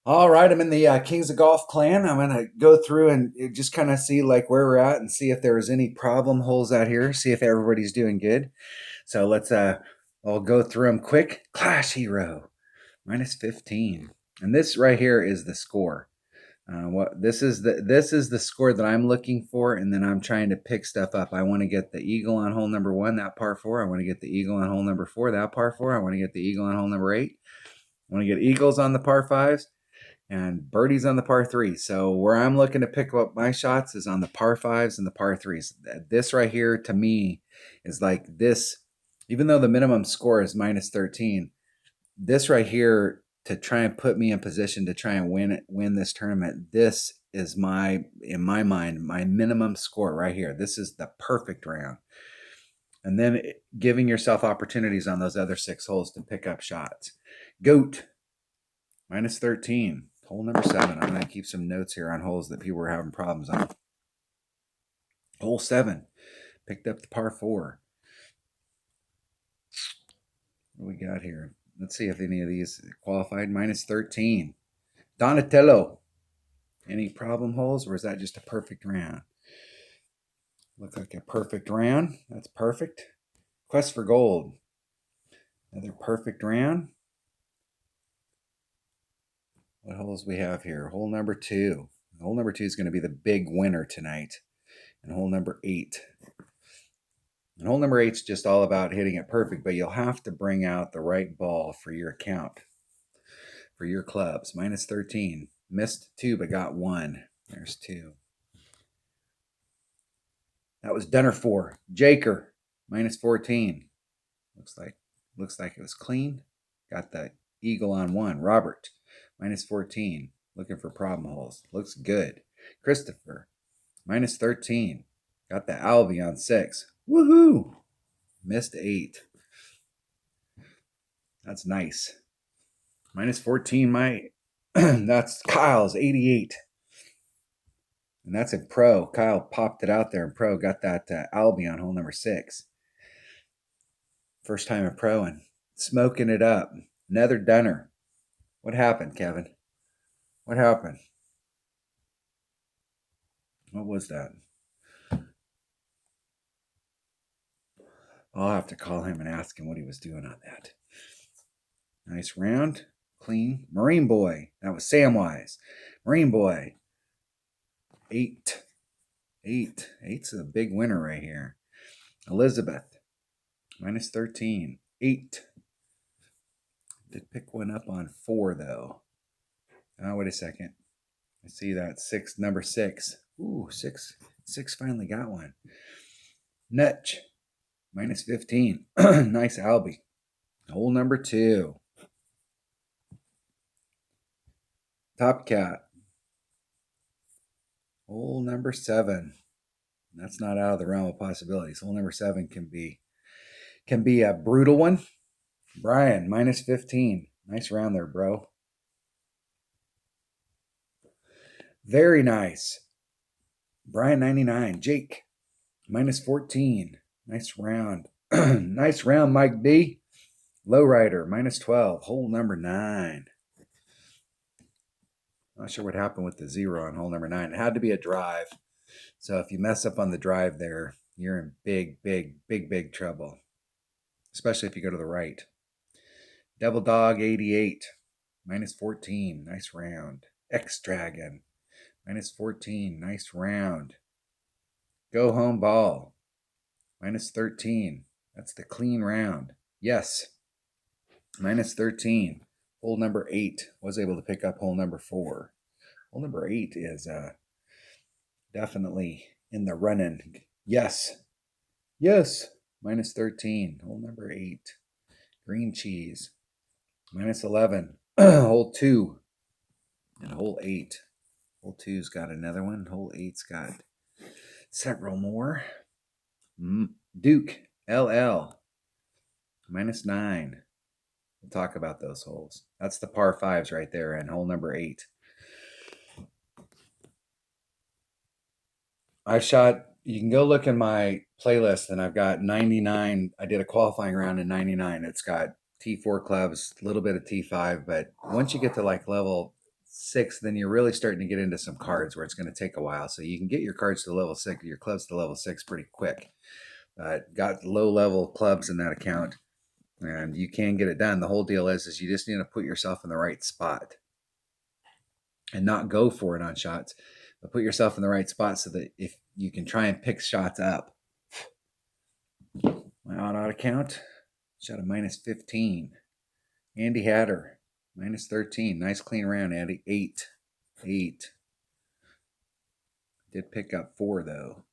All right, I'm in the Kings of Golf clan. I'm gonna go through and just kind of see like where we're at and see if there's any problem holes out here. See if everybody's doing good. So let's I'll go through them quick. Clash Hero minus 15, and this right here is the score. What this is the score that I'm looking for, and then I'm trying to pick stuff up. I want to get the eagle on hole number 1, that par 4. I want to get the eagle on hole number 4, that par 4. I want to get the eagle on hole number 8. I want to get eagles on the par 5s and birdies on the par 3. So where I'm looking to pick up my shots is on the par 5s and the par 3s. This right here to me is like this, even though the minimum score is minus 13, this right here to try and put me in position to try and win this tournament, this is in my mind, my minimum score right here. This is the perfect round. And then giving yourself opportunities on those other 6 holes to pick up shots. Goat, minus 13. Hole number 7. I'm going to keep some notes here on holes that people were having problems on. Hole 7. Picked up the par 4. What do we got here? Let's see if any of these qualified. Minus 13. Donatello. Any problem holes, or is that just a perfect round? Looks like a perfect round. That's perfect. Quest for Gold. Another perfect round. What holes we have here? Hole number 2. Hole number 2 is going to be the big winner tonight. And hole number 8. And hole number 8 is just all about hitting it perfect, but you'll have to bring out the right ball for your account, for your clubs. Minus 13. Missed 2, but got 1. There's 2. That was Dunner 4. Jaker, minus 14. Looks like it was clean. Got the eagle on 1. Robert, minus 14. Looking for problem holes. Looks good. Christopher, minus 13. Got the Albie on 6. Woohoo! Missed 8. That's nice. Minus 14, that's Kyle's 88. And that's in pro. Kyle popped it out there in pro. Got that Albie on hole number 6. First time in pro and smoking it up. Another Dunner. What happened, Kevin? What happened? What was that? I'll have to call him and ask him what he was doing on that. Nice round. Clean. Marine Boy. That was Samwise. Marine Boy. 8. 8. 8's a big winner right here. Elizabeth. Minus 13. 8. Did pick one up on 4, though. Oh, wait a second. I see that 6, number 6. Ooh, 6. 6 finally got one. Nutch. Minus 15. Nice Albie. Hole number 2. Top Cat. Hole number 7. That's not out of the realm of possibilities. Hole number 7 can be a brutal one. Brian, minus 15. Nice round there, bro. Very nice. Brian, 99. Jake, minus 14. Nice round. Nice round, Mike D. Lowrider, minus 12. Hole number 9. Not sure what happened with the 0 on hole number 9. It had to be a drive. So if you mess up on the drive there, you're in big trouble. Especially if you go to the right. Devil Dog, 88. Minus 14. Nice round. X-Dragon. Minus 14. Nice round. Go Home Ball. Minus 13. That's the clean round. Yes. Minus 13. Hole number 8. Was able to pick up hole number 4. Hole number 8 is definitely in the running. Yes. Yes. Minus 13. Hole number 8. Green Cheese. Minus 11. Hole 2. And hole 8. Hole 2's got another one. Hole 8's got several more. Duke LL. Minus 9. We'll talk about those holes. That's the par 5s right there and hole number 8. You can go look in my playlist and I've got 99. I did a qualifying round in 99. It's got T4 clubs, a little bit of T5, but once you get to like level 6, then you're really starting to get into some cards where it's going to take a while. So you can get your cards to level 6, your clubs to level 6 pretty quick. Got low level clubs in that account, and you can get it done. The whole deal is you just need to put yourself in the right spot and not go for it on shots, but put yourself in the right spot so that if you can try and pick shots up. My odd account shot a minus 15. Andy Hatter, minus 13. Nice clean round, Andy. 8. Did pick up 4, though.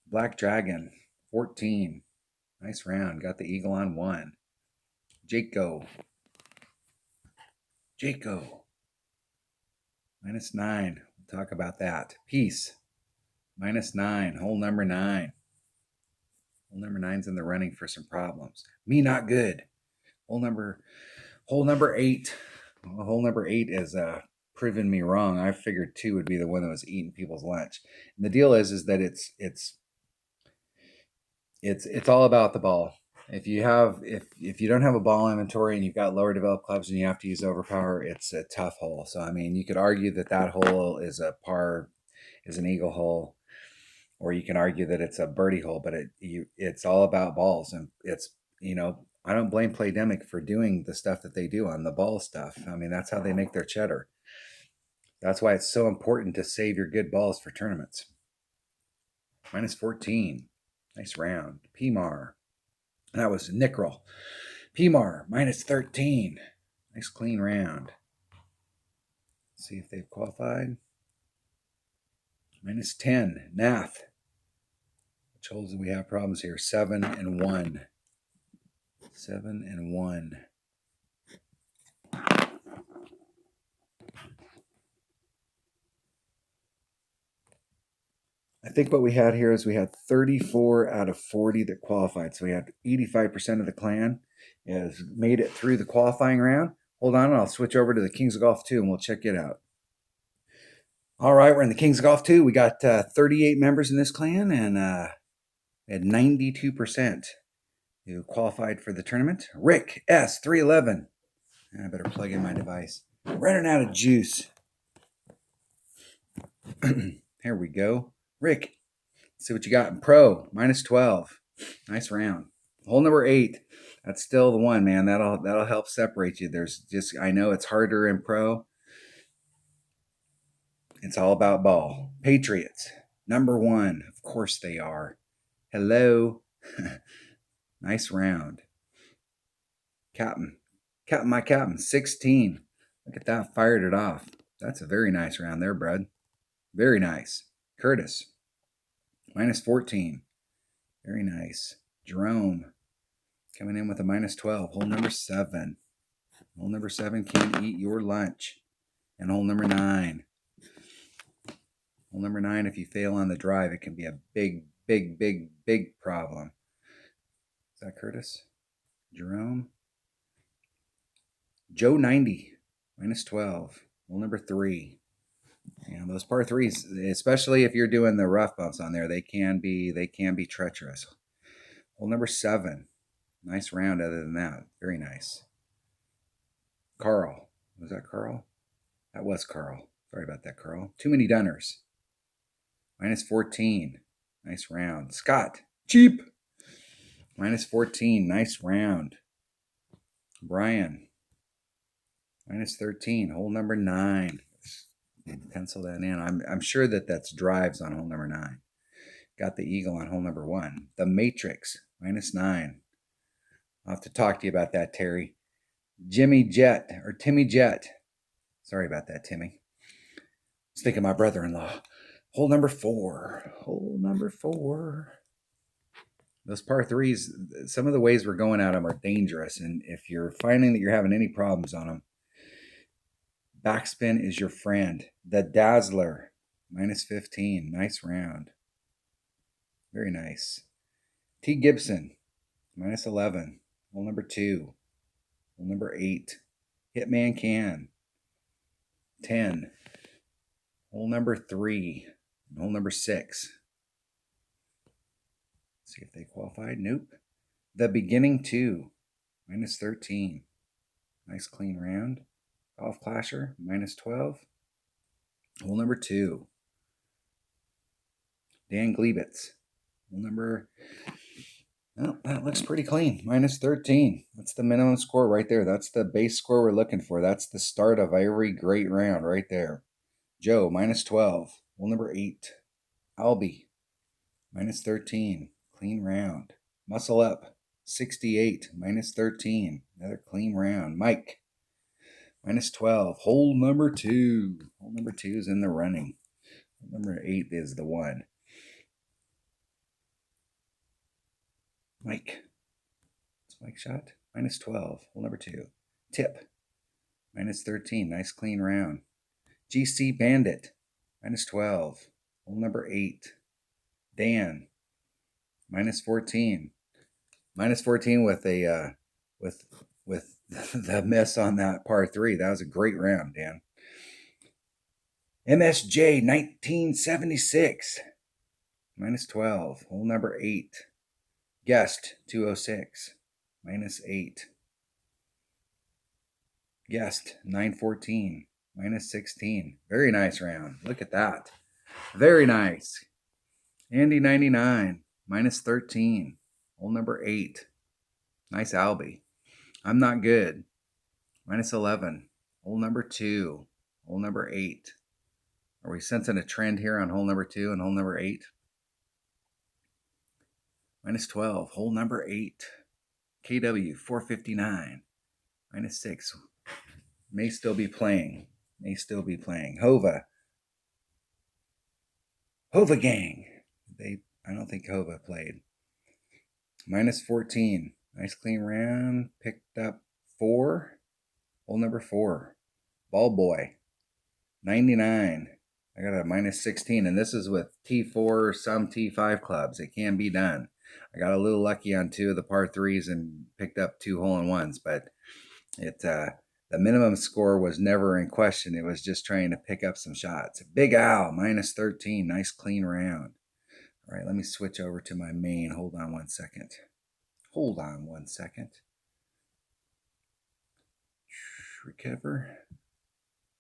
Black Dragon, 14. Nice round. Got the eagle on 1. Jaco. Minus 9. We'll talk about that. Peace. Minus 9. Hole number 9. Hole number 9's in the running for some problems. Me not good. Hole number 8. Well, hole number 8 is proven me wrong. I figured 2 would be the one that was eating people's lunch. And the deal is that it's all about the ball. If you don't have a ball inventory and you've got lower developed clubs and you have to use overpower, it's a tough hole. So I mean, you could argue that hole is an eagle hole, or you can argue that it's a birdie hole. But it's all about balls, and it's I don't blame Playdemic for doing the stuff that they do on the ball stuff. I mean, that's how they make their cheddar. That's why it's so important to save your good balls for tournaments. Minus 14. Nice round. PMAR. That was Nickrel. PMAR, minus 13. Nice clean round. Let's see if they've qualified. Minus 10. Nath. Which holes do we have problems here? 7 and 1. 7 and 1. I think what we had here is we had 34 out of 40 that qualified. So we had 85% of the clan has made it through the qualifying round. Hold on, I'll switch over to the Kingz of Golf 2 and we'll check it out. All right, we're in the Kingz of Golf 2. We got 38 members in this clan, and we had 92% who qualified for the tournament. Rick S311. I better plug in my device. Running out of juice. Here we go. Rick, let's see what you got in pro. Minus 12. Nice round. Hole number 8. That's still the one, man. That'll help separate you. I know it's harder in pro. It's all about ball. Patriots, number 1. Of course they are. Hello. Nice round. Captain, my captain, 16. Look at that, fired it off. That's a very nice round there, bud. Very nice. Curtis, minus 14. Very nice. Jerome, coming in with a minus 12. Hole number 7. Hole number 7 can eat your lunch. And hole number 9. Hole number 9, if you fail on the drive, it can be a big, big, big, big problem. Is that Curtis? Jerome? Joe 90, minus 12. Hole number 3. Yeah, those par 3s, especially if you're doing the rough bumps on there, they can be treacherous. Hole number 7. Nice round other than that. Very nice. Carl. Was that Carl? That was Carl. Sorry about that, Carl. Too many dunners. Minus 14. Nice round. Scott. Cheap. Minus 14. Nice round. Brian. Minus 13. Hole number 9. Pencil that in. I'm sure that's drives on hole number 9. Got the eagle on hole number 1. The Matrix. Minus 9. I'll have to talk to you about that, Terry. Timmy Jet. Sorry about that, Timmy. I was thinking of my brother-in-law. Hole number 4. Those par 3s, some of the ways we're going at them are dangerous. And if you're finding that you're having any problems on them, backspin is your friend. The Dazzler, minus 15. Nice round. Very nice. T. Gibson, minus 11. Hole number 2. Hole number 8. Hitman Can, 10. Hole number 3. Hole number 6. Let's see if they qualified. Nope. The Beginning 2, minus 13. Nice clean round. Golf Clasher, minus 12. Hole number 2. Dan Glebitz. Hole number... Oh, that looks pretty clean. Minus 13. That's the minimum score right there. That's the base score we're looking for. That's the start of every great round right there. Joe, minus 12. Hole number 8. Albie, minus 13. Clean round. Muscle Up, 68. Minus 13. Another clean round. Mike, minus 12. Hole number 2. Hole number 2 is in the running. Hole number 8 is the one. Mike. It's Mike shot. Minus 12. Hole number 2. Tip. Minus 13. Nice clean round. GC Bandit. Minus 12. Hole number 8. Dan. Minus 14. Minus 14 with a with the miss on that par 3. That was a great round, Dan. MSJ 1976. Minus 12. Hole number 8. Guest 206. Minus 8. Guest 914. Minus 16. Very nice round. Look at that. Very nice. Andy 99. Minus 13. Hole number 8. Nice Albie. I'm Not Good. Minus 11. Hole number 2. Hole number 8. Are we sensing a trend here on hole number 2 and hole number 8? Minus 12. Hole number 8. KW 459. Minus 6. May still be playing. May still be playing. Hova. Hova Gang. I don't think Hova played. Minus 14. Nice clean round. Picked up 4. Hole number 4. Ball Boy. 99. I got a minus 16, and this is with T4, some T5 clubs. It can be done. I got a little lucky on 2 of the par 3s and picked up 2 hole-in-ones, but the minimum score was never in question. It was just trying to pick up some shots. Big Al, minus 13. Nice clean round. All right, let me switch over to my main. Hold on one second. Hold on one second. Recover.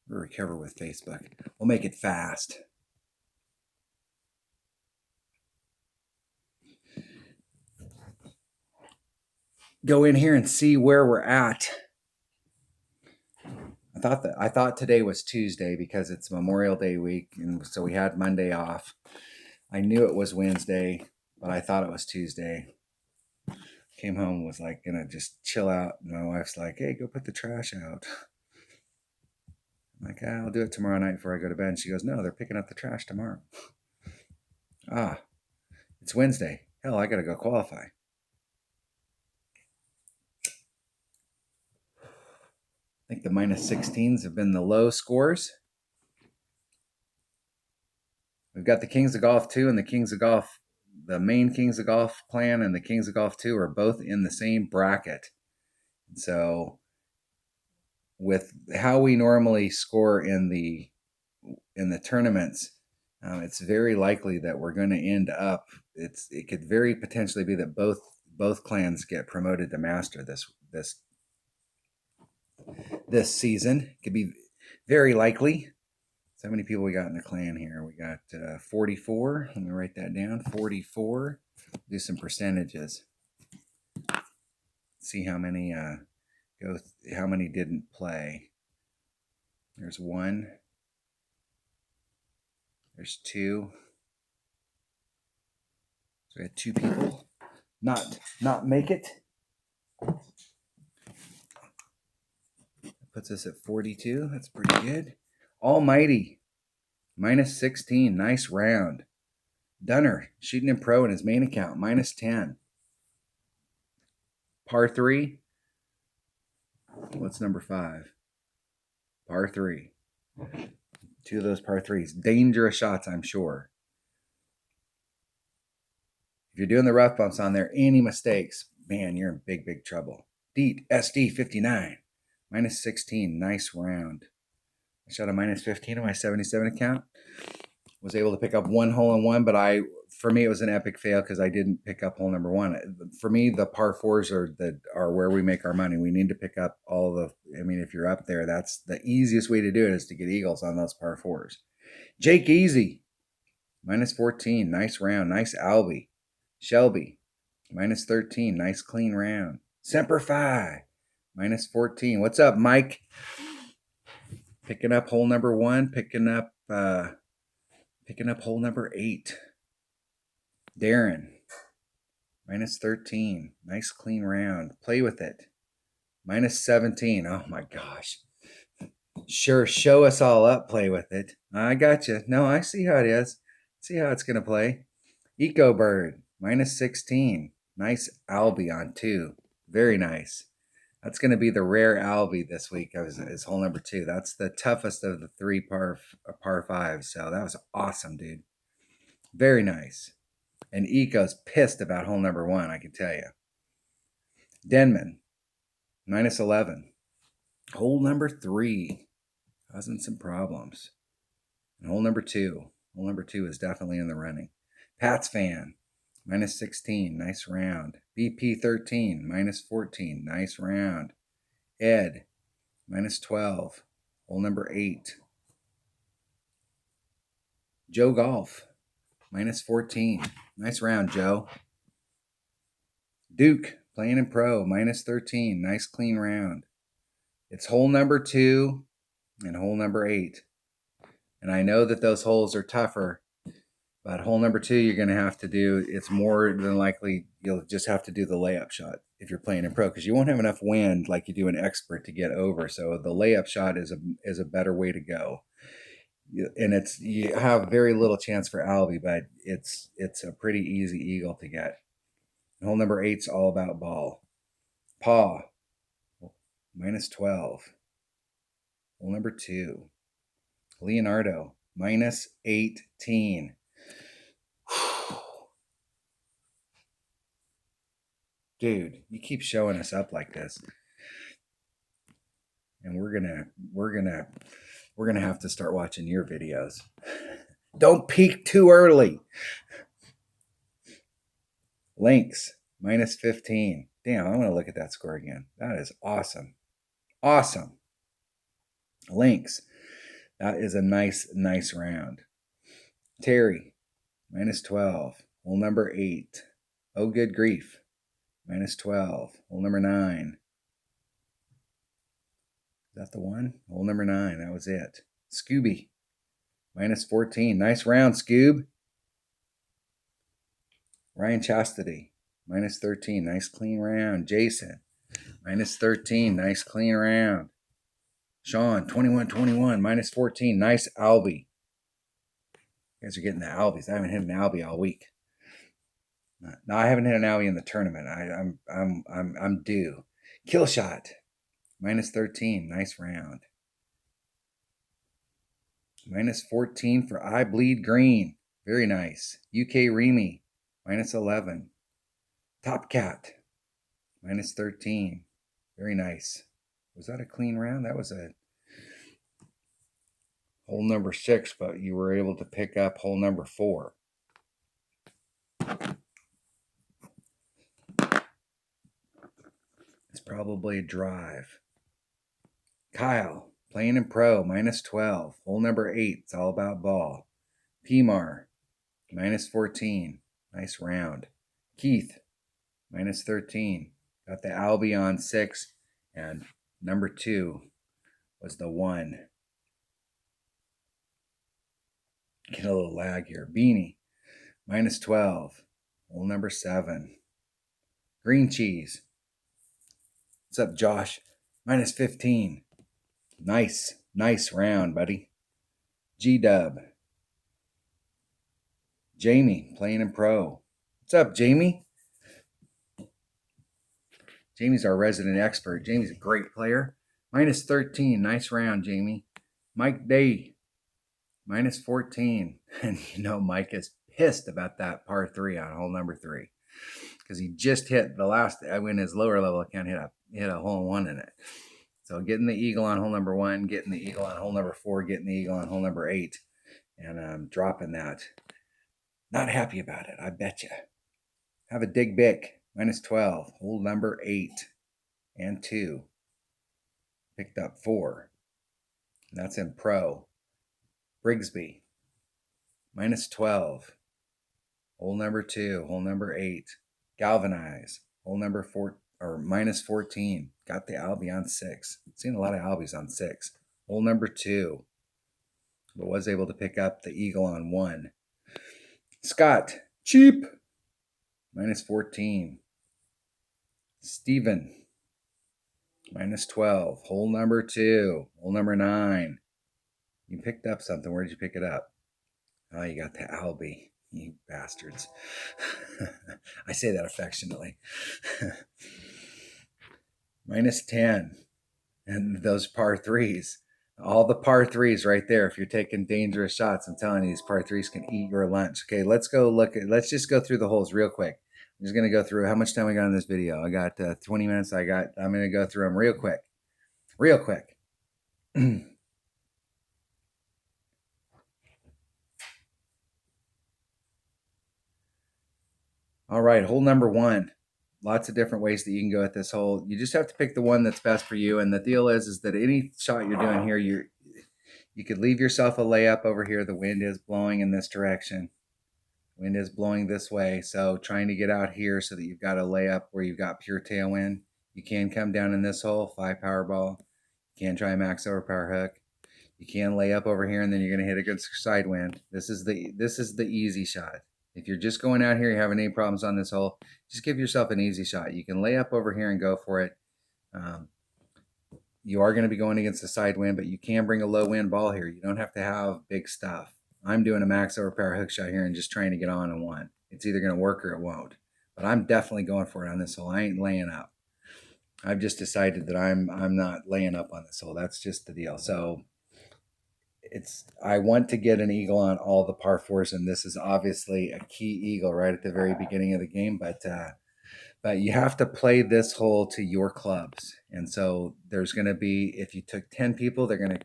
We'll recover with Facebook. We'll make it fast. Go in here and see where we're at. I thought today was Tuesday because it's Memorial Day week, and so we had Monday off. I knew it was Wednesday, but I thought it was Tuesday. Came home, was like gonna just chill out. And my wife's like, "Hey, go put the trash out." I'm like, "I'll do it tomorrow night before I go to bed." And she goes, "No, they're picking up the trash tomorrow." It's Wednesday. Hell, I gotta go qualify. I think the minus 16s have been the low scores. We've got the Kingz of Golf 2 and the Kingz of Golf, the main Kingz of Golf clan and the Kingz of Golf 2 are both in the same bracket. So with how we normally score in the tournaments, it's very likely that we're going to end up. It could very potentially be that both clans get promoted to master this season. Could be very likely. So how many people we got in the clan here? We got 44. Let me write that down. 44. Do some percentages. See how many how many didn't play. There's 1. There's 2. So we had 2 people not make it. That puts us at 42. That's pretty good. Almighty, minus 16. Nice round. Dunner, shooting in pro in his main account, minus 10. Par 3. What's number 5? Par 3. 2 of those par 3s. Dangerous shots, I'm sure. If you're doing the rough bumps on there, any mistakes, man, you're in big, big trouble. Deet, SD 59. Minus 16. Nice round. I shot a minus 15 on my 77 account. Was able to pick up one hole in one, but for me, it was an epic fail because I didn't pick up hole number one. For me, the par fours are where we make our money. We need to pick up all the. I mean, if you're up there, that's the easiest way to do it is to get eagles on those par fours. Jake Easy, -14, nice round, nice Albie. Shelby, -13, nice clean round. Semper Fi, -14. What's up, Mike? Picking up hole number one, picking up hole number 8. Darren, -13. Nice clean round. Play with it. -17. Oh my gosh. Sure, show us all up. Play with it. I got you. No, I see how it is. See how it's going to play. Eco Bird, -16. Nice Albie on 2. Very nice. That's going to be the rare Albie this week. Is hole number 2. That's the toughest of the 3 par 5s. So that was awesome, dude. Very nice. And Eco's pissed about hole number 1, I can tell you. Denman, -11. Hole number 3, causing some problems. And hole number 2. Hole number 2 is definitely in the running. Pat's Fan, -16. Nice round. BP 13, -14. Nice round. Ed, -12. Hole number 8. Joe Golf, -14. Nice round, Joe. Duke, playing in pro, -13. Nice clean round. It's hole number 2 and hole number 8. And I know that those holes are tougher, but hole number 2 you're going to have to do, it's more than likely you'll just have to do the layup shot if you're playing in pro, because you won't have enough wind like you do an expert to get over. So the layup shot is a better way to go. And you have very little chance for Albie, but it's a pretty easy eagle to get. Hole number 8's all about ball. Paw, -12. Hole number 2. Leonardo, -18. Dude, you keep showing us up like this, and we're gonna have to start watching your videos. Don't peak too early. Lynx, -15. Damn, I want to look at that score again. That is awesome. Awesome. Lynx, that is a nice round. Terry, -12. Hole number 8. Oh, good grief. -12. Hole number 9. Is that the one? Hole number 9. That was it. Scooby, -14. Nice round, Scoob. Ryan Chastity, -13. Nice clean round. Jason, -13. Nice clean round. Sean, 21-21. -14. Nice Albie. You guys are getting the Albies. I haven't hit an Albie all week. No, I haven't hit an Albie in the tournament. I'm due. Kill shot, -13. Nice round. -14 for I Bleed Green. Very nice. UK Remy, -11. Top Cat, -13. Very nice. Was that a clean round? That was a hole number 6, but you were able to pick up hole number 4. It's probably a drive. Kyle, playing in pro, -12. Hole number 8, it's all about ball. Pmar, -14. Nice round. Keith, -13. Got the Albie on 6, and number 2 was the 1. Get a little lag here. Beanie, -12. Hole number 7. Green Cheese. What's up, Josh? -15. Nice round, buddy. G-Dub. Jamie, playing in pro. What's up, Jamie? Jamie's our resident expert. Jamie's a great player. -13. Nice round, Jamie. Mike Day, -14. And you know Mike is pissed about that par 3 on hole number 3. Because he just hit the last, in his lower level account, hit a hole in one in it. So getting the eagle on hole number 1, getting the eagle on hole number 4, getting the eagle on hole number 8. and I'm dropping that. Not happy about it, I bet you. Have a dig big. -12. Hole number 8 and 2. Picked up 4. And that's in pro. Brigsby. -12. Hole number 2. Hole number 8. Galvanize. Hole number 4 or -14. Got the Albie on 6. Seen a lot of Albies on 6. Hole number 2. But was able to pick up the eagle on 1. Scott. Cheap. -14. Steven. -12. Hole number 2. Hole number 9. You picked up something. Where did you pick it up? Oh, you got the Albie. You bastards. I say that affectionately. -10. And those par 3s. All the par 3s right there. If you're taking dangerous shots, I'm telling you, these par 3s can eat your lunch. Okay, let's just go through the holes real quick. I'm just going to go through how much time we got in this video. I got 20 minutes. I'm going to go through them real quick. Real quick. All right, hole number 1. Lots of different ways that you can go at this hole. You just have to pick the one that's best for you. And the deal is that any shot you're doing here, you could leave yourself a layup over here. The wind is blowing in this direction. Wind is blowing this way. So trying to get out here so that you've got a layup where you've got pure tailwind. You can come down in this hole, 5 power ball. You can try a max over power hook. You can lay up over here and then you're going to hit a good side wind. This is the easy shot. If you're just going out here, you're having any problems on this hole, just give yourself an easy shot. You can lay up over here and go for it. You are going to be going against the side wind, but you can bring a low wind ball here. You don't have to have big stuff. I'm doing a max over power hook shot here and just trying to get on and one. It's either going to work or it won't. But I'm definitely going for it on this hole. I ain't laying up. I've just decided that I'm not laying up on this hole. That's just the deal. So I want to get an eagle on all the par 4s, and this is obviously a key eagle right at the very beginning of the game, but you have to play this hole to your clubs. And so there's going to be, if you took 10 people, they're going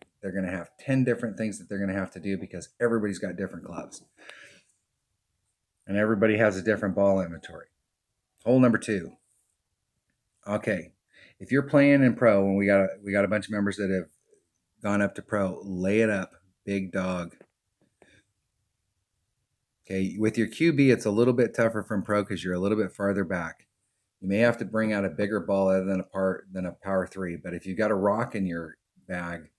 to have 10 different things that they're going to have to do because everybody's got different clubs. And everybody has a different ball inventory. Hole number 2. Okay. If you're playing in pro, and we got a bunch of members that have gone up to pro, lay it up, big dog. Okay, with your QB, it's a little bit tougher from pro because you're a little bit farther back. You may have to bring out a bigger ball other than a power 3, but if you've got a rock in your bag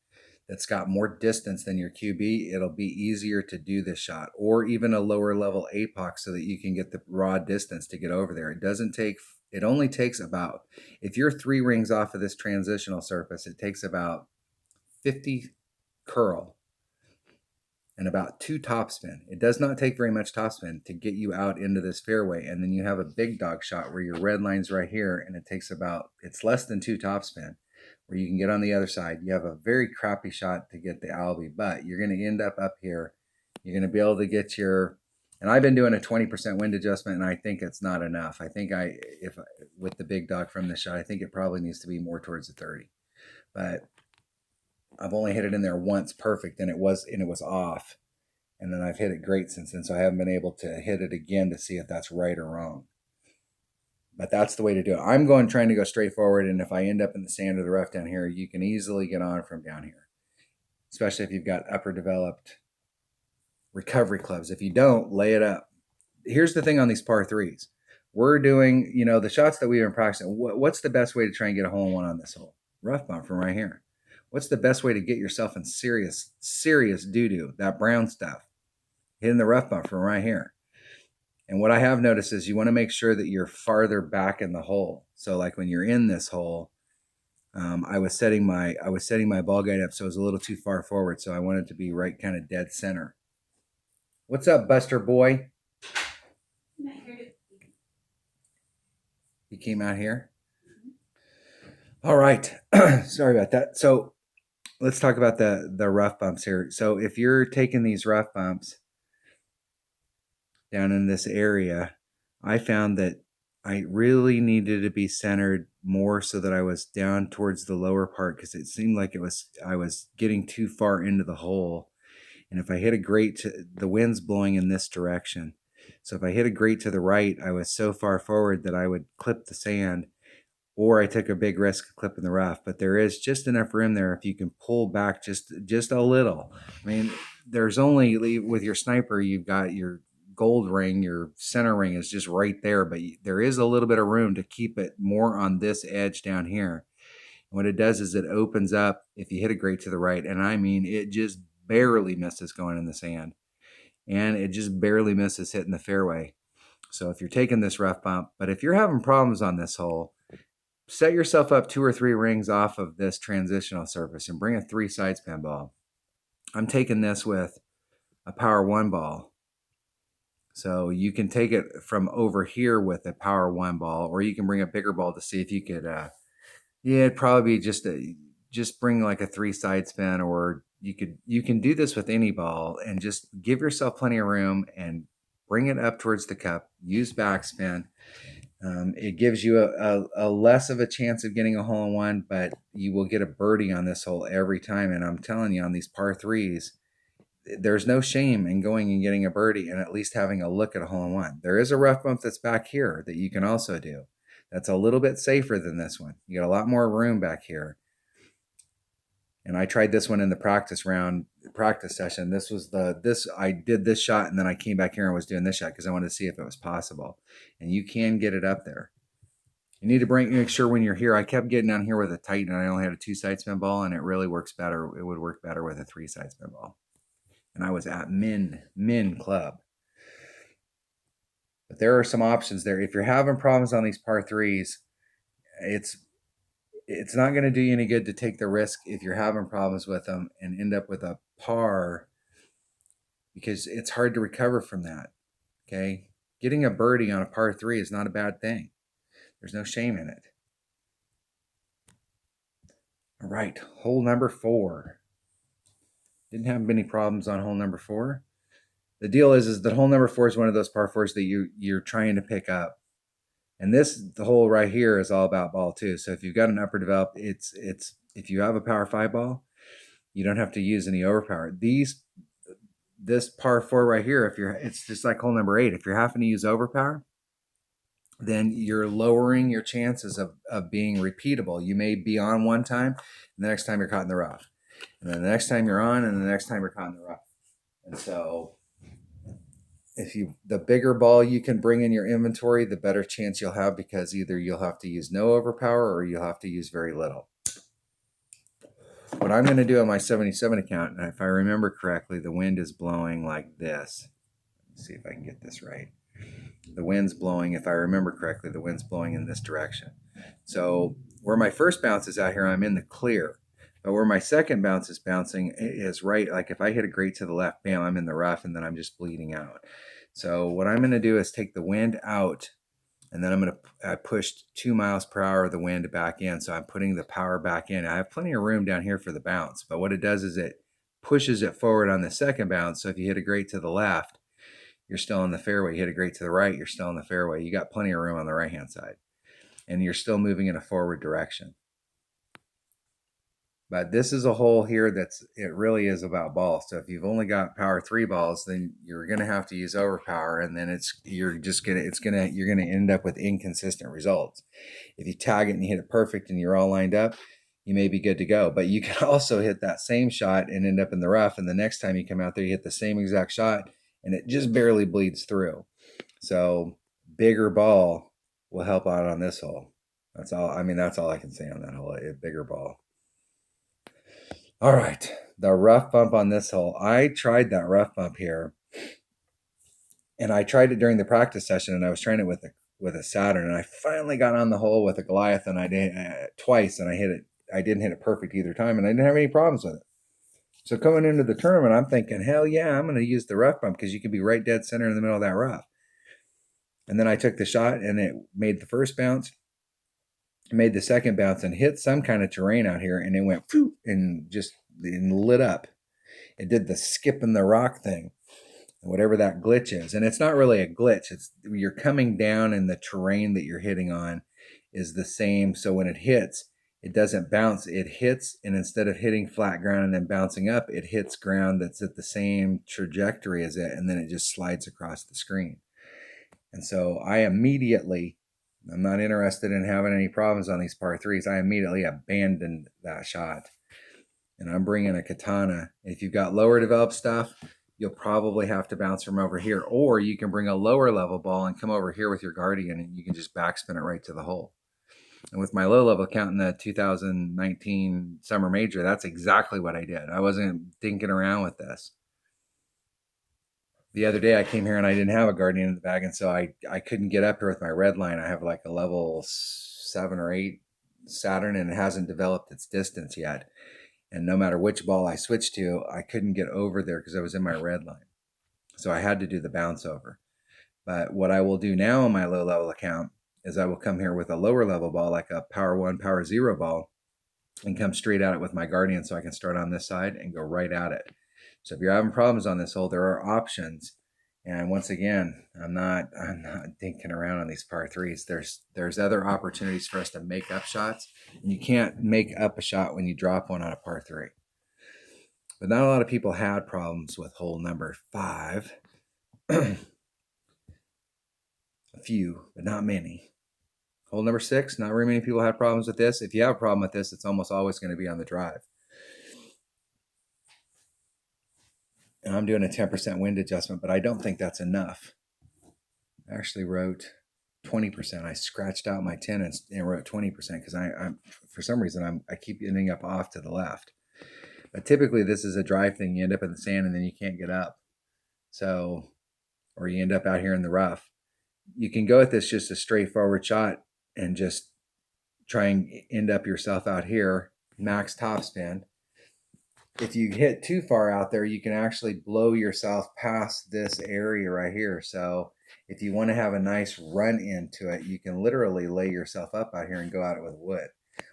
that's got more distance than your QB, it'll be easier to do this shot, or even a lower level APOC so that you can get the raw distance to get over there. It only takes about, if you're 3 rings off of this transitional surface, it takes about 50 curl and about 2 topspin. It does not take very much topspin to get you out into this fairway. And then you have a big dog shot where your red line's right here, and it's less than 2 topspin, where you can get on the other side. You have a very crappy shot to get the Albie, but you're going to end up here. You're going to be able to get and I've been doing a 20% wind adjustment, and I think it's not enough. I think with the big dog from this shot, I think it probably needs to be more towards the 30. But I've only hit it in there once perfect, and it was off. And then I've hit it great since then, so I haven't been able to hit it again to see if that's right or wrong. But that's the way to do it. I'm trying to go straight forward, and if I end up in the sand or the rough down here, you can easily get on from down here, especially if you've got upper developed recovery clubs. If you don't, lay it up. Here's the thing on these par 3s. We're doing, the shots that we've been practicing. What's the best way to try and get a hole-in-one on this hole? Rough bump from right here. What's the best way to get yourself in serious doo-doo, that brown stuff? Hitting the rough bump from right here. And what I have noticed is you want to make sure that you're farther back in the hole. So like when you're in this hole, I was setting my ball guide up so it was a little too far forward. So I wanted to be right kind of dead center. What's up, Buster boy? He came out here. All right. Sorry about that. So let's talk about the rough bumps here. So if you're taking these rough bumps down in this area, I found that I really needed to be centered more so that I was down towards the lower part, because it seemed like I was getting too far into the hole. And if I hit a grate, the wind's blowing in this direction. So if I hit a grate to the right, I was so far forward that I would clip the sand, or I took a big risk of clipping the rough. But there is just enough room there if you can pull back just a little. I mean, there's only, with your sniper, you've got your gold ring, your center ring is just right there, but there is a little bit of room to keep it more on this edge down here. And what it does is it opens up if you hit a grate to the right, and I mean, it just barely misses going in the sand, and it just barely misses hitting the fairway. So if you're taking this rough bump, but if you're having problems on this hole, set yourself up 2 or 3 rings off of this transitional surface and bring a 3 side spin ball. I'm taking this with a power 1 ball. So you can take it from over here with a power 1 ball, or you can bring a bigger ball to see if you could, it'd probably be just bring like a 3 side spin, or you can do this with any ball and just give yourself plenty of room and bring it up towards the cup. Use backspin. It gives you a less of a chance of getting a hole-in-one, but you will get a birdie on this hole every time. And I'm telling you, on these par 3s, there's no shame in going and getting a birdie and at least having a look at a hole-in-one. There is a rough bump that's back here that you can also do. That's a little bit safer than this one. You got a lot more room back here. And I tried this one in the practice session. I did this shot, and then I came back here and was doing this shot because I wanted to see if it was possible. And you can get it up there. You need to make sure when you're here. I kept getting down here with a tight, and I only had a 2 side spin ball, and it really works better. It would work better with a 3 side spin ball. And I was at min club. But there are some options there. If you're having problems on these par 3s, it's not going to do you any good to take the risk if you're having problems with them and end up with a par, because it's hard to recover from that. Okay. Getting a birdie on a par 3 is not a bad thing. There's no shame in it. All right. Hole number 4. Didn't have any problems on hole number 4. The deal is that hole number 4 is one of those par 4s that you're trying to pick up. And the hole right here is all about ball too. So if you've got an upper develop, if you have a power 5 ball, you don't have to use any overpower. This par 4 right here, it's just like hole number 8. If you're having to use overpower, then you're lowering your chances of being repeatable. You may be on one time, and the next time you're caught in the rough, and then the next time you're on, and the next time you're caught in the rough. And so the bigger ball you can bring in your inventory, the better chance you'll have, because either you'll have to use no overpower or you'll have to use very little. What I'm going to do on my 77 account, and if I remember correctly, the wind is blowing like this. Let's see if I can get this right. The wind's blowing, if I remember correctly, the wind's blowing in this direction. So where my first bounce is out here, I'm in the clear. But where my second bounce is bouncing is right, like if I hit a grate to the left, bam, I'm in the rough, and then I'm just bleeding out. So what I'm going to do is take the wind out, and then I pushed 2 miles per hour of the wind back in. So I'm putting the power back in. I have plenty of room down here for the bounce, but what it does is it pushes it forward on the second bounce. So if you hit a grate to the left, you're still in the fairway. You hit a grate to the right, you're still in the fairway. You got plenty of room on the right-hand side, and you're still moving in a forward direction. But this is a hole here it really is about balls. So if you've only got power 3 balls, then you're going to have to use overpower, and then you're going to end up with inconsistent results. If you tag it and you hit it perfect and you're all lined up, you may be good to go. But you can also hit that same shot and end up in the rough, and the next time you come out there, you hit the same exact shot and it just barely bleeds through. So bigger ball will help out on this hole. That's all I can say on that hole. A bigger ball. All right, the rough bump on this hole. I tried that rough bump here, and I tried it during the practice session, and I was trying it with a Saturn, and I finally got on the hole with a Goliath, and I did twice, and I hit it. I didn't hit it perfect either time, and I didn't have any problems with it. So coming into the tournament, I'm thinking, hell yeah, I'm going to use the rough bump because you can be right dead center in the middle of that rough. And then I took the shot, and it made the first bounce, made the second bounce, and hit some kind of terrain out here, and it went and just lit up. It did the skip in the rock thing, whatever that glitch is. And it's not really a glitch. It's you're coming down, and the terrain that you're hitting on is the same. So when it hits, it doesn't bounce. It hits, and instead of hitting flat ground and then bouncing up, it hits ground that's at the same trajectory as it, and then it just slides across the screen. And so I immediately, I'm not interested in having any problems on these par threes. I immediately abandoned that shot. And I'm bringing a katana. If you've got lower developed stuff, you'll probably have to bounce from over here. Or you can bring a lower level ball and come over here with your Guardian, and you can just backspin it right to the hole. And with my low level account in the 2019 Summer Major, that's exactly what I did. I wasn't thinking around with this. The other day I came here and I didn't have a Guardian in the bag, and so I couldn't get up here with my red line. I have like a level 7 or 8 Saturn, and it hasn't developed its distance yet. And no matter which ball I switched to, I couldn't get over there because I was in my red line. So I had to do the bounce over. But what I will do now on my low level account is I will come here with a lower level ball, like a power 1, power 0 ball, and come straight at it with my Guardian so I can start on this side and go right at it. So if you're having problems on this hole, there are options. And once again, I'm not thinking around on these par threes. There's other opportunities for us to make up shots, and you can't make up a shot when you drop one on a par three. But not a lot of people had problems with hole number 5. A few, but not many. Hole number 6, not very many people had problems with this. If you have a problem with this, it's almost always going to be on the drive. And I'm doing a 10% wind adjustment, but I don't think that's enough. I actually wrote 20%. I scratched out my 10 and wrote 20% because I'm for some reason I keep ending up off to the left. But typically this is a drive thing. You end up in the sand and then you can't get up. So, or you end up out here in the rough. You can go at this just a straightforward shot and just try and end up yourself out here, max topspin. If you hit too far out there, you can actually blow yourself past this area right here. So if you want to have a nice run into it, you can literally lay yourself up out here and go at it with wood.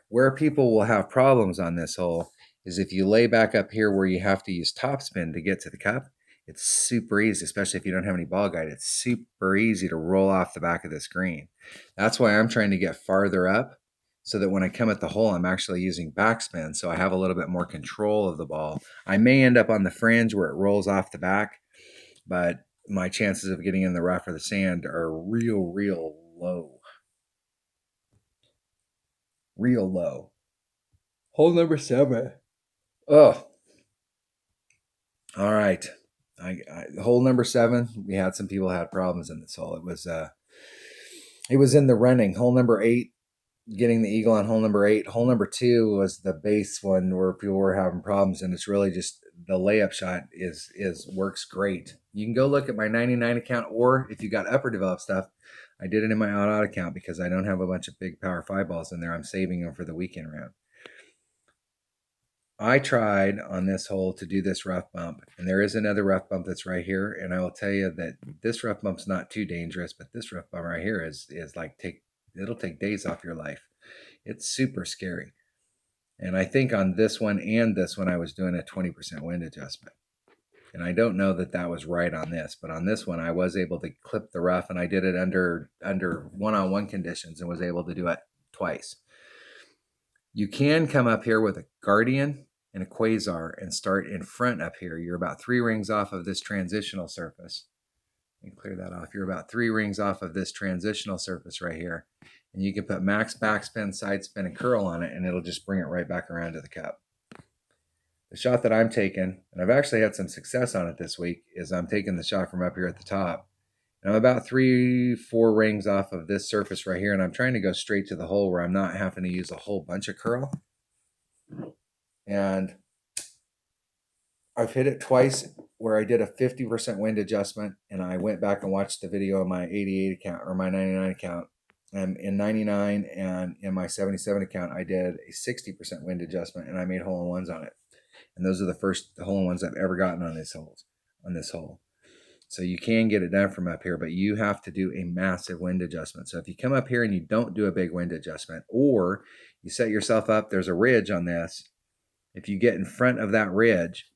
Where people will have problems on this hole is if you lay back up here where you have to use topspin to get to the cup. It's super easy, especially if you don't have any ball guide. It's super easy to roll off the back of this green. That's why I'm trying to get farther up, so that when I come at the hole, I'm actually using backspin, so I have a little bit more control of the ball. I may end up on the fringe where it rolls off the back, but my chances of getting in the rough or the sand are real low. Real low. Hole number 7. Oh. All right. Hole number 7, we had some people had problems in this hole. It was in the running. Hole number 8, getting the eagle on hole number 8. Hole number 2 was the base one where people were having problems, and it's really just the layup shot works great. You can go look at my 99 account, or if you got upper developed stuff, I did it in my odd account because I don't have a bunch of big power 5 balls in there. I'm saving them for the weekend round. I tried on this hole to do this rough bump, and there is another rough bump that's right here, and I will tell you that this rough bump's not too dangerous, but this rough bump right here is like it'll take days off your life. It's super scary. And I think on this one and this one, I was doing a 20% wind adjustment. And I don't know that that was right on this, but on this one, I was able to clip the rough, and I did it under one-on-one conditions and was able to do it twice. You can come up here with a Guardian and a Quasar and start in front up here. You're about 3 rings off of this transitional surface. And clear that off. You're about 3 rings off of this transitional surface right here. And you can put max backspin, side spin, and curl on it, and it'll just bring it right back around to the cup. The shot that I'm taking, and I've actually had some success on it this week, is I'm taking the shot from up here at the top. And I'm about 3-4 rings off of this surface right here, and I'm trying to go straight to the hole where I'm not having to use a whole bunch of curl. And I've hit it twice where I did a 50% wind adjustment, and I went back and watched the video on my 88 account or my 99 account. And in 99 and in my 77 account, I did a 60% wind adjustment, and I made hole-in-ones on it. And those are the first hole-in-ones I've ever gotten on this hole. So you can get it done from up here, but you have to do a massive wind adjustment. So if you come up here and you don't do a big wind adjustment, or you set yourself up, there's a ridge on this. If you get in front of that ridge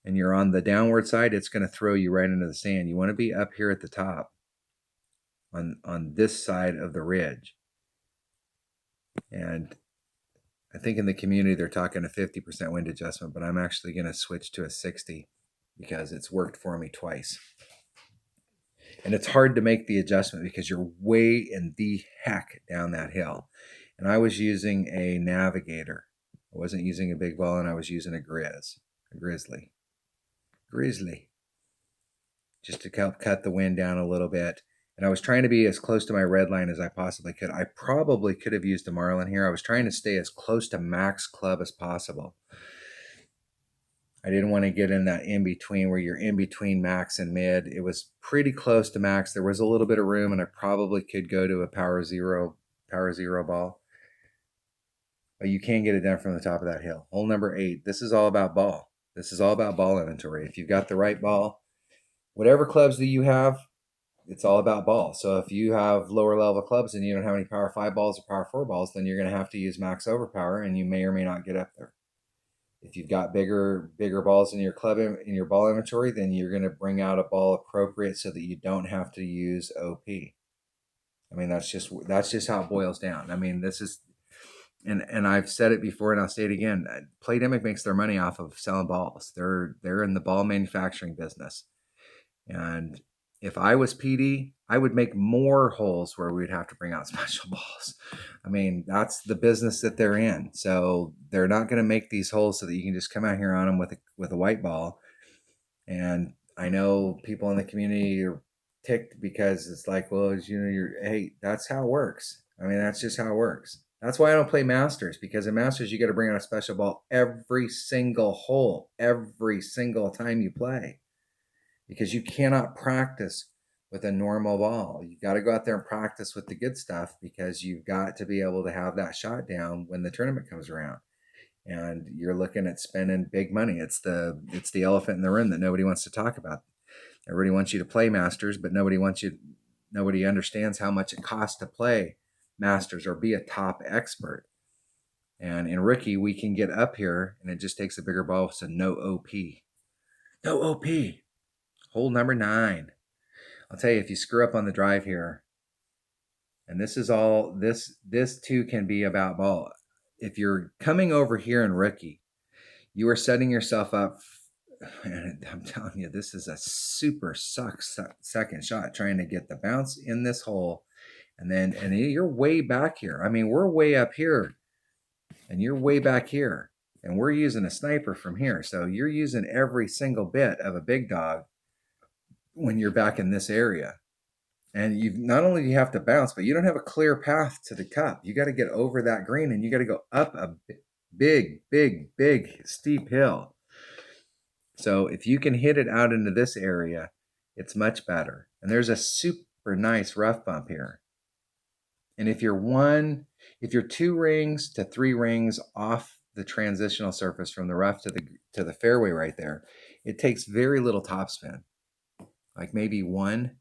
and you're on the downward side, it's going to throw you right into the sand. You want to be up here at the top on this side of the ridge. And I think in the community they're talking a 50% wind adjustment, but I'm actually going to switch to a 60 because it's worked for me twice. And it's hard to make the adjustment because you're way in the heck down that hill. And I was using a navigator. I wasn't using a big ball, and I was using a grizzly, just to help cut the wind down a little bit. And I was trying to be as close to my red line as I possibly could. I probably could have used a marlin here. I was trying to stay as close to max club as possible. I didn't want to get in that in between where you're in between max and mid. It was pretty close to max. There was a little bit of room, and I probably could go to a power zero ball. But you can get it done from the top of that hill. Hole number 8. This is all about ball. This is all about ball inventory. If you've got the right ball, whatever clubs that you have, it's all about ball. So if you have lower level clubs and you don't have any power 5 balls or power 4 balls, then you're going to have to use max overpower, and you may or may not get up there. If you've got bigger balls in your club in your ball inventory, then you're going to bring out a ball appropriate so that you don't have to use OP. I mean, that's just how it boils down. I mean, this is, and I've said it before and I'll say it again. Playdemic makes their money off of selling balls. They're in the ball manufacturing business. And if I was PD, I would make more holes where we'd have to bring out special balls. I mean, that's the business that they're in. So they're not going to make these holes so that you can just come out here on them with a white ball. And I know people in the community are ticked because it's like, well, hey, that's how it works. I mean, that's just how it works. That's why I don't play Masters, because in Masters, you got to bring out a special ball every single hole, every single time you play, because you cannot practice with a normal ball. You got to go out there and practice with the good stuff, because you've got to be able to have that shot down when the tournament comes around. And you're looking at spending big money. It's the elephant in the room that nobody wants to talk about. Everybody wants you to play Masters, but nobody understands how much it costs to play Masters or be a top expert. And in rookie, we can get up here, and it just takes a bigger ball, so no OP. No OP. Hole number 9. I'll tell you, if you screw up on the drive here, and this is all, this too can be about ball. If you're coming over here in rookie, you are setting yourself up, and I'm telling you, this is a super second shot, trying to get the bounce in this hole. And you're way back here. I mean, we're way up here, and you're way back here, and we're using a sniper from here. So you're using every single bit of a big dog when you're back in this area. And you not only do you have to bounce, but you don't have a clear path to the cup. You got to get over that green, and you got to go up a big steep hill. So if you can hit it out into this area, it's much better. And there's a super nice rough bump here. And if you're 2 rings to 3 rings off the transitional surface from the rough to the fairway right there, it takes very little topspin, like maybe 1,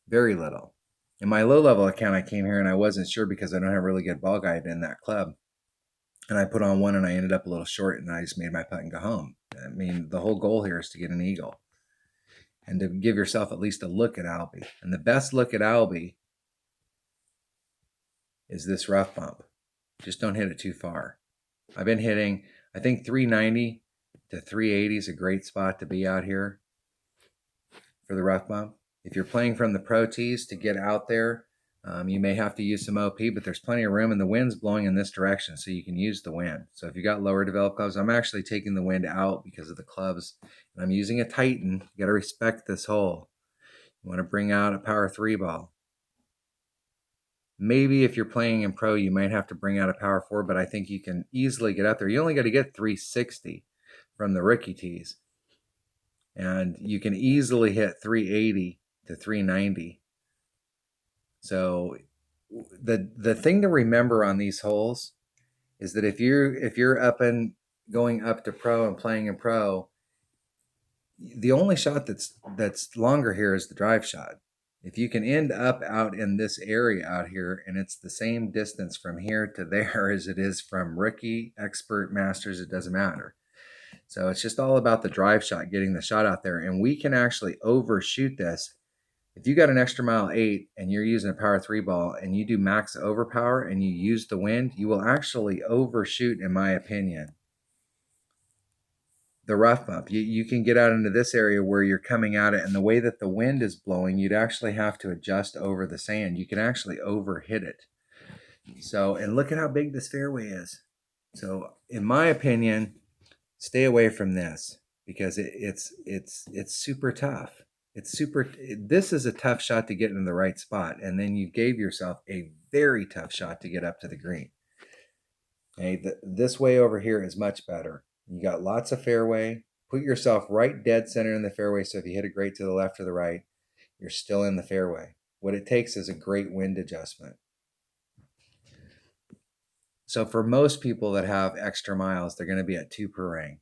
very little. In my low level account, I came here and I wasn't sure because I don't have a really good ball guide in that club. And I put on 1 and I ended up a little short, and I just made my putt and go home. I mean, the whole goal here is to get an eagle and to give yourself at least a look at Albie. And the best look at Albie is this rough bump. Just don't hit it too far. I've been hitting, I think 390 to 380 is a great spot to be out here for the rough bump. If you're playing from the pro tees to get out there, you may have to use some OP, but there's plenty of room, and the wind's blowing in this direction, so you can use the wind. So if you got lower developed clubs, I'm actually taking the wind out because of the clubs, and I'm using a Titan. You got to respect this hole. You want to bring out a power 3 ball. Maybe if you're playing in pro, you might have to bring out a power 4, but I think you can easily get up there. You only got to get 360 from the rookie tees, and you can easily hit 380 to 390. So the thing to remember on these holes is that if you're up and going up to pro and playing in pro, the only shot that's longer here is the drive shot. If you can end up out in this area out here, and it's the same distance from here to there as it is from rookie, expert, Masters, it doesn't matter. So it's just all about the drive shot, getting the shot out there, and we can actually overshoot this If you got an extra mile 8 and you're using a power 3 ball and you do max overpower and you use the wind, you will actually overshoot, in my opinion, the rough bump. You can get out into this area where you're coming at it, and the way that the wind is blowing, you'd actually have to adjust over the sand. You can actually overhit it. So, and look at how big this fairway is. So, in my opinion, stay away from this because it's super tough. This is a tough shot to get in the right spot, and then you gave yourself a very tough shot to get up to the green. Okay, this way over here is much better. You got lots of fairway. Put yourself right dead center in the fairway, so if you hit it great to the left or the right, you're still in the fairway. What it takes is a great wind adjustment. So for most people that have extra miles, they're going to be at 2 per ring.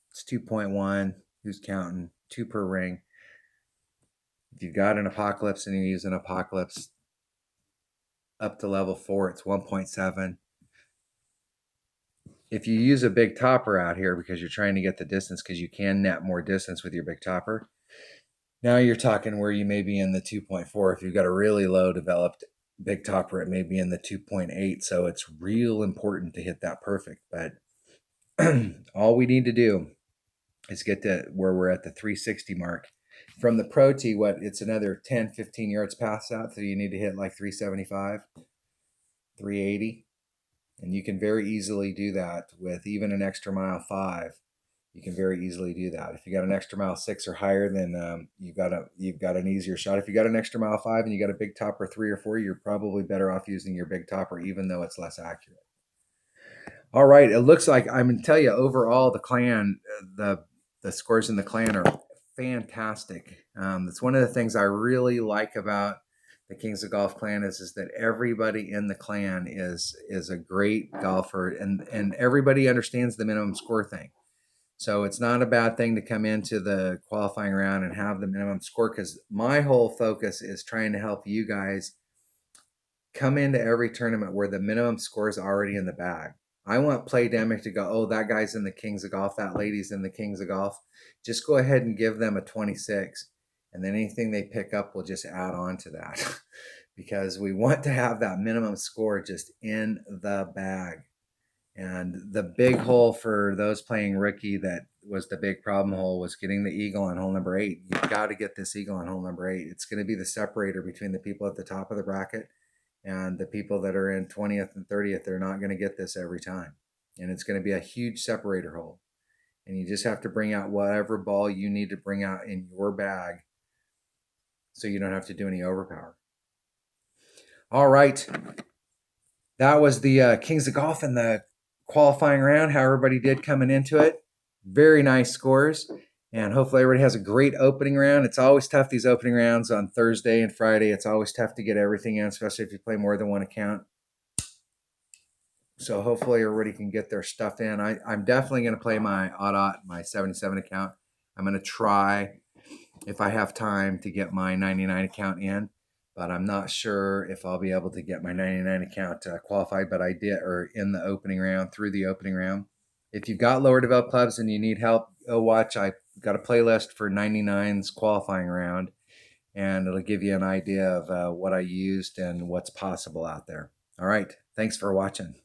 It's 2.1. Who's counting? 2 per ring. If you've got an Apocalypse and you're using Apocalypse up to level 4, it's 1.7. If you use a big topper out here because you're trying to get the distance, because you can net more distance with your big topper, now you're talking where you may be in the 2.4. If you've got a really low developed big topper, it may be in the 2.8. So it's real important to hit that perfect. But all we need to do is get to where we're at the 360 mark. From the Pro Tee, it's another 10, 15 yards past that. So you need to hit like 375, 380. And you can very easily do that with even an extra mile 5. You can very easily do that. If you got an extra mile 6 or higher, then you've got an easier shot. If you got an extra mile 5 and you got a big topper 3 or 4, you're probably better off using your big topper, even though it's less accurate. All right, it looks like I'm going to tell you overall the clan, the scores in the clan are fantastic. That's one of the things I really like about the Kingz of Golf clan is that everybody in the clan is a great golfer, and everybody understands the minimum score thing. So it's not a bad thing to come into the qualifying round and have the minimum score, because my whole focus is trying to help you guys come into every tournament where the minimum score is already in the bag. I want Playdemic to go, oh, that guy's in the Kingz of Golf, that lady's in the Kingz of Golf. Just go ahead and give them a 26, and then anything they pick up will just add on to that because we want to have that minimum score just in the bag. And the big hole for those playing rookie that was the big problem hole was getting the eagle on hole number 8. You've got to get this eagle on hole number 8. It's going to be the separator between the people at the top of the bracket and the people that are in 20th and 30th. They're not going to get this every time. And it's going to be a huge separator hole. And you just have to bring out whatever ball you need to bring out in your bag so you don't have to do any overpower. All right. That was the Kingz of Golf in the qualifying round, how everybody did coming into it. Very nice scores. And hopefully everybody has a great opening round. It's always tough, these opening rounds on Thursday and Friday. It's always tough to get everything in, especially if you play more than one account. So hopefully everybody can get their stuff in. I'm definitely going to play my my 77 account. I'm going to try, if I have time, to get my 99 account in. But I'm not sure if I'll be able to get my 99 account qualified, but I did, or in the opening round, through the opening round. If you've got lower developed clubs and you need help, go watch. I got a playlist for 99's qualifying round, and it'll give you an idea of what I used and what's possible out there. All right. Thanks for watching.